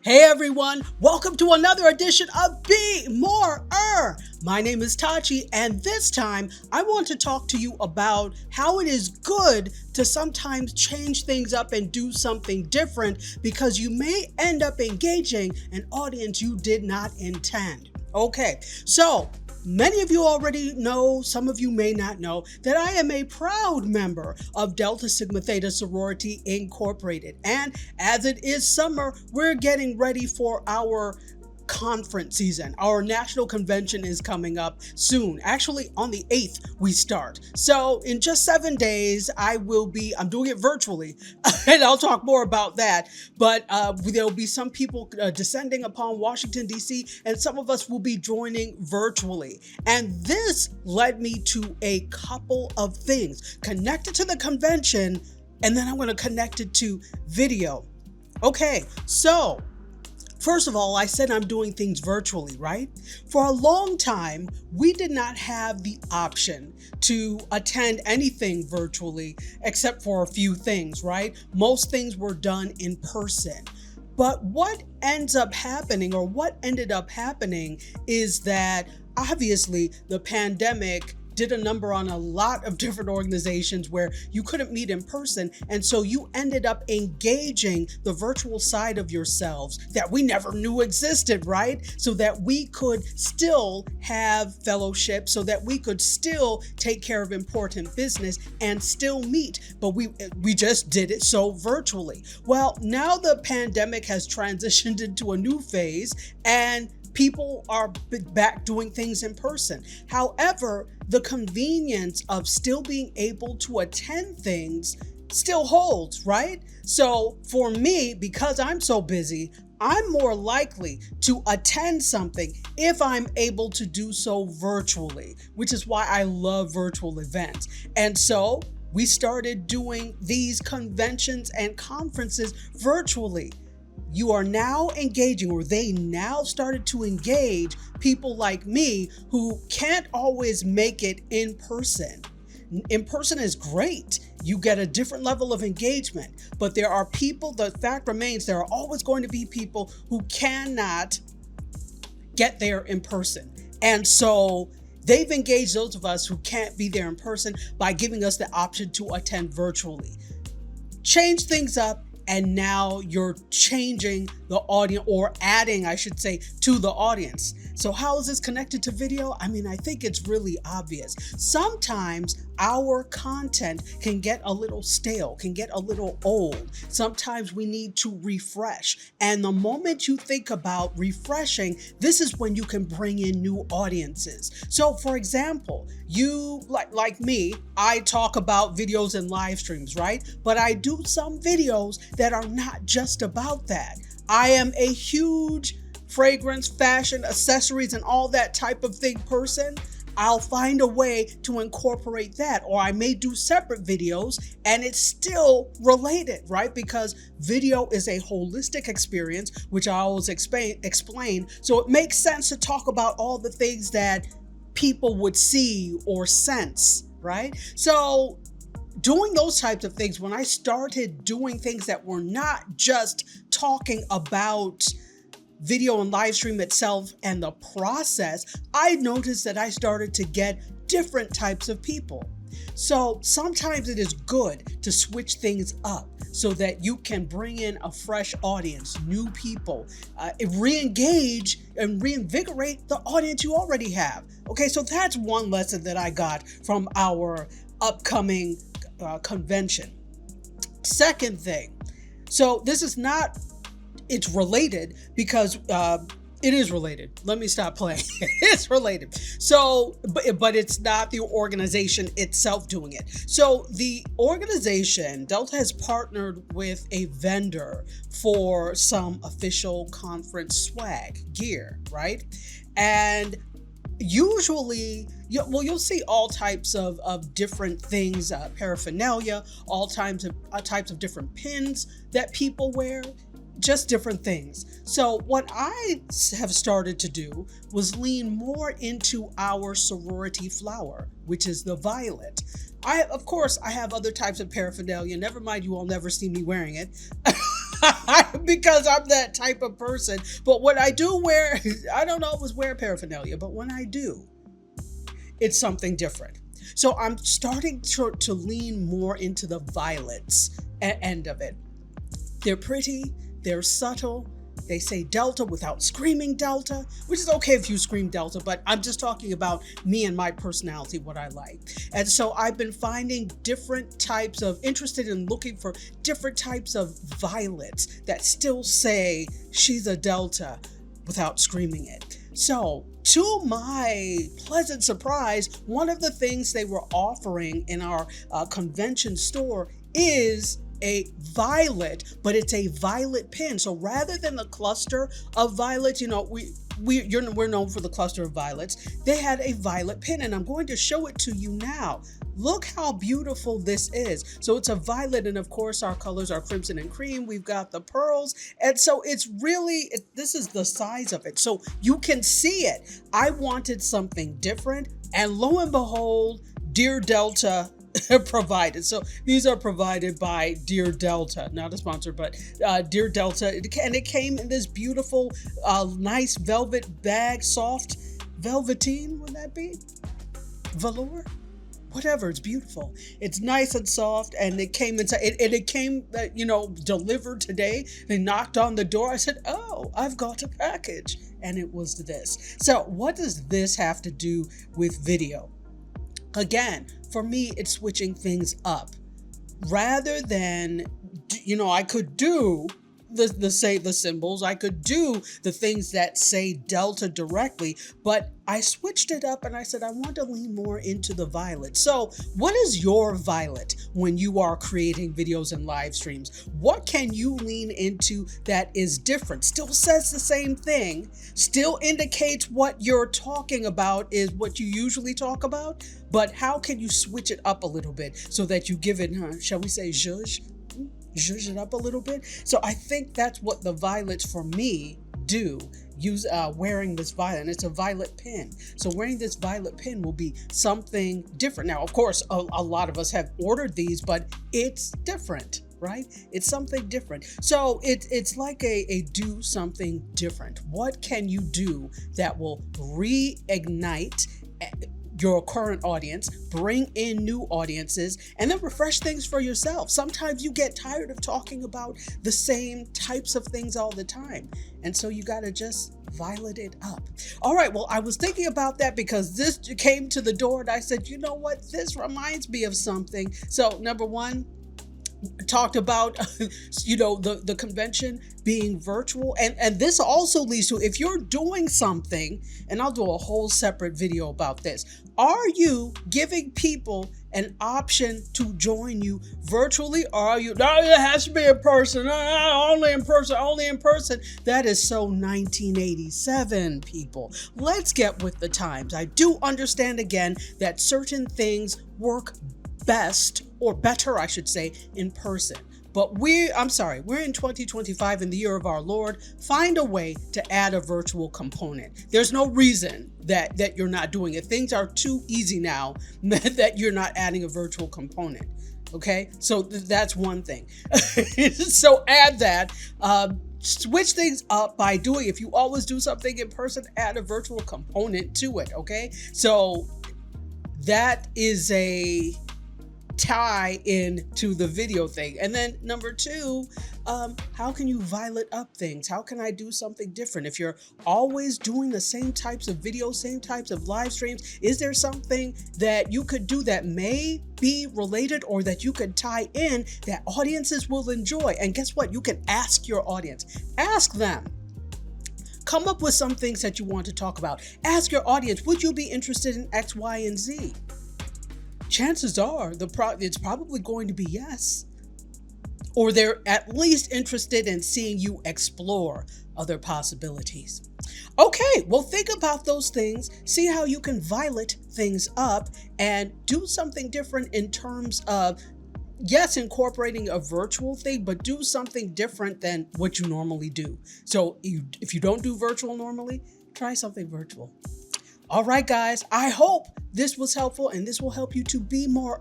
Hey everyone, welcome to another edition of Be More. My name is Tachi, and this time I want to talk to you about how it is good to sometimes change things up and do something different because you may end up engaging an audience you did not intend. Okay, so many of you already know, some of you may not know, that I am a proud member of Delta Sigma Theta Sorority Incorporated. And as it is summer, we're getting ready for our conference season. Our national convention is coming up soon. Actually, on the 8th, we start. So in just 7 days, I'm doing it virtually, and I'll talk more about that. But there'll be some people descending upon Washington, D.C., and some of us will be joining virtually. And this led me to a couple of things connected to the convention, and then I'm going to connect it to video. Okay, so first of all, I said I'm doing things virtually, right? For a long time, we did not have the option to attend anything virtually except for a few things, right? Most things were done in person. But what ended up happening is that obviously the pandemic did a number on a lot of different organizations where you couldn't meet in person. And so you ended up engaging the virtual side of yourselves that we never knew existed, right? So that we could still have fellowship, so that we could still take care of important business and still meet. But we just did it so virtually. Well, now the pandemic has transitioned into a new phase and people are back doing things in person. However, the convenience of still being able to attend things still holds, right? So for me, because I'm so busy, I'm more likely to attend something if I'm able to do so virtually, which is why I love virtual events. And so we started doing these conventions and conferences virtually. You are now engaging, or they now started to engage people like me who can't always make it in person. In person is great. You get a different level of engagement, but there are people, the fact remains, there are always going to be people who cannot get there in person. And so they've engaged those of us who can't be there in person by giving us the option to attend virtually. Change things up. And now you're changing the audience, or adding, I should say, to the audience. So how is this connected to video? I mean, I think it's really obvious. Sometimes our content can get a little stale, can get a little old. Sometimes we need to refresh. And the moment you think about refreshing, this is when you can bring in new audiences. So for example, you, like me, I talk about videos and live streams, right? But I do some videos that are not just about that. I am a huge fragrance, fashion, accessories, and all that type of thing person. I'll find a way to incorporate that, or I may do separate videos and it's still related, right? Because video is a holistic experience, which I always explain. So it makes sense to talk about all the things that people would see or sense, right? So doing those types of things, when I started doing things that were not just talking about video and live stream itself and the process, I noticed that I started to get different types of people. So sometimes it is good to switch things up so that you can bring in a fresh audience, new people, re-engage and reinvigorate the audience you already have. Okay, so that's one lesson that I got from our upcoming convention. Second thing, so this is not, it's related because it is related. Let me stop playing. It's related. So, but it's not the organization itself doing it. So the organization, Delta, has partnered with a vendor for some official conference swag gear, right? And usually, you'll see all types of different things, paraphernalia, all types of different pins that people wear, just different things. So what I have started to do was lean more into our sorority flower, which is the violet. Of course, I have other types of paraphernalia. Never mind, you will never see me wearing it. because I'm that type of person. But when I do wear, I don't always wear paraphernalia, but when I do, it's something different. So I'm starting to lean more into the violets end of it. They're pretty, they're subtle. They say Delta without screaming Delta, which is okay if you scream Delta, but I'm just talking about me and my personality, what I like. And so I've been finding interested in looking for different types of violets that still say she's a Delta without screaming it. So to my pleasant surprise, one of the things they were offering in our convention store is a violet, but it's a violet pin. So rather than the cluster of violets, we're known for the cluster of violets. They had a violet pin, and I'm going to show it to you now. Look how beautiful this is. So it's a violet, and of course our colors are crimson and cream. We've got the pearls, and so this is the size of it. So you can see it. I wanted something different, and lo and behold, Dear Delta provided. So these are provided by Dear Delta, not a sponsor, but Dear Delta. And it came in this beautiful, nice velvet bag, soft velveteen, would that be? Velour? Whatever, it's beautiful. It's nice and soft, and it came inside. It came, delivered today. They knocked on the door. I said, "Oh, I've got a package," and it was this. So, what does this have to do with video? Again, for me, it's switching things up. Rather than, I could do the symbols, I could do the things that say Delta directly, but I switched it up and I said, I want to lean more into the violet. So what is your violet when you are creating videos and live streams? What can you lean into that is different? Still says the same thing, still indicates what you're talking about is what you usually talk about, but how can you switch it up a little bit so that you give it, shall we say, zhuzh it up a little bit? So I think that's what the violets for me do. Wearing this violet, and it's a violet pin. So wearing this violet pin will be something different. Now, of course, a lot of us have ordered these, but it's different, right? It's something different. So it's like a do something different. What can you do that will reignite your current audience, bring in new audiences, and then refresh things for yourself? Sometimes you get tired of talking about the same types of things all the time, and so you got to just violet it up. All right, well, I was thinking about that because this came to the door and I said, you know what, this reminds me of something. So number one, talked about the convention being virtual, and this also leads to, if you're doing something, and I'll do a whole separate video about this, are you giving people an option to join you virtually, or are you, no, it has to be in person, only in person? That is so 1987, people. Let's get with the times. I do understand again that certain things work best, or better, I should say, in person. But we're in 2025, in the year of our Lord. Find a way to add a virtual component. There's no reason that you're not doing it. Things are too easy now that you're not adding a virtual component. Okay, so that's one thing. So add that. Switch things up by doing, if you always do something in person, add a virtual component to it. Okay, so that is a tie in to the video thing. And then number two, how can you violet up things? How can I do something different? If you're always doing the same types of videos, same types of live streams, is there something that you could do that may be related, or that you could tie in that audiences will enjoy? And guess what? You can ask your audience. Ask them. Come up with some things that you want to talk about. Ask your audience, would you be interested in X, Y, and Z? Chances are it's probably going to be yes. Or they're at least interested in seeing you explore other possibilities. Okay, well, think about those things. See how you can violet things up and do something different in terms of, yes, incorporating a virtual thing, but do something different than what you normally do. So if you don't do virtual normally, try something virtual. All right, guys, I hope this was helpful, and this will help you to be more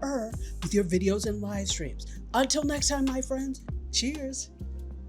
with your videos and live streams. Until next time, my friends, cheers.